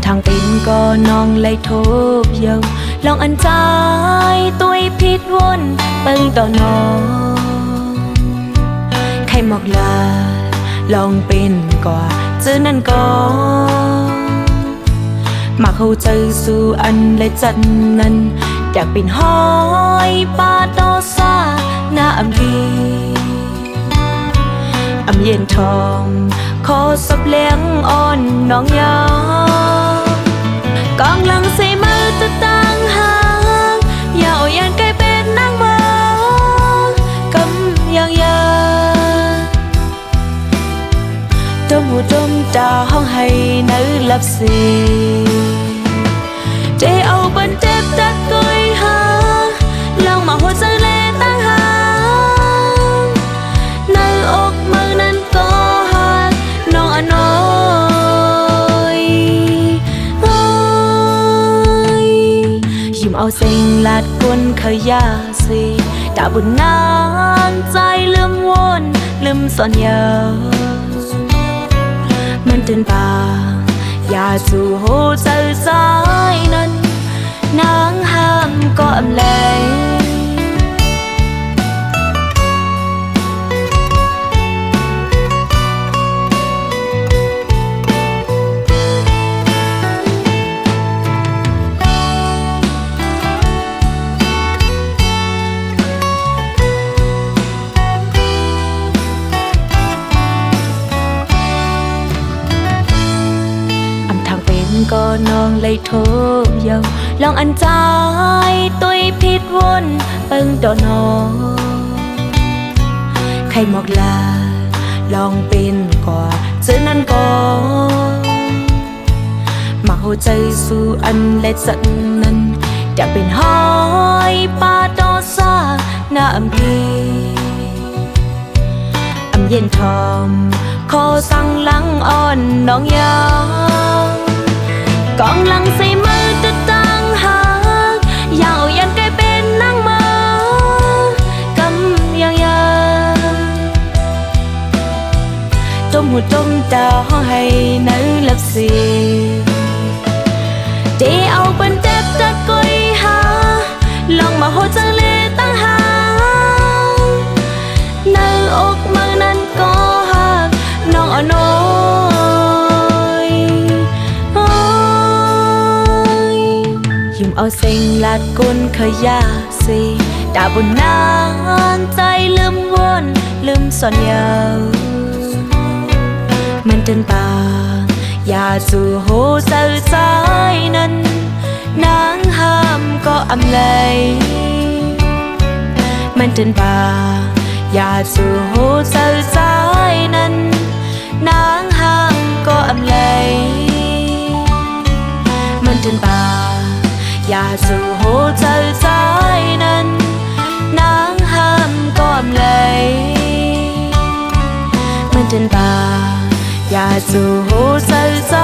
ทางเป็นก็น้องเลยโทบเยาลองอันใจตัวผิดวนเปิงต่อน้องใครหมอกลาลองเป็นกว่าเจอนั่นก็มาเข้าใจสู่อันและจันนั้นอยากเป็นห้อยปาโตซาหน้าอำดีอำเย็นทองขอสับเลี้ยงอ่อนน้องยากองหลังใส่มือจะตั้งหางอย่าเอายันใกล้เป็นนางเมืองกำยังยาจมหูจมตาห้องให้นึกลับสีใจเอาบันเจ็บตัดกุยหาลองมาหัวใจเล่ตั้งหางในอกมือนั้นก็หักน้องน้อยยิ้มเอาเสียงลาดกวนขยาสีตาบุญนานใจลืมวนลืมซ่อนยามันตื่นป่าอย่าสู่หัวใจใจนั้นนางห้ามก็อำแลงก็น้องเลยโทบเยาลองอันใจตัวผิดวนเปิงต่อน้องใครหมอกลาลองเป็นกว่าเจอนั่นก็มาหัวใจสู่อันและจันนั้นอยากเป็นห้อยปาโตซาหน้าอำพีอำเย็นทอมขอสั่งหลังอ่อนน้องยากองหลังใส่มือจะตั้งหากอยากเอายันใกล้เป็นนางเมืองกำยังยาจมหูจมตาห้องให้นึกลับสีใจเอาเป็นเจ็บจะกุยหาลองมาหัวใจเล่ตั้งหางในอกมือนั้นก็หักน้องน้อยยิ้มเอาเสียงลาดกุนขยาสีตาบุญนานใจลืมวนลืมซ่อนยามันเดินป่าอย่าสู่หัวใจใจนั้นนางห้ามก็อำเลยมันเดินป่าอย่าสู่หัวใจใจนั้นนางห้ามก็อำเลยมันเดินป่าอย่าสู่หัวใจใจนั้นนางห้ามก็อำเลยมันเดินป่าอย่าสู่หัวใจใจ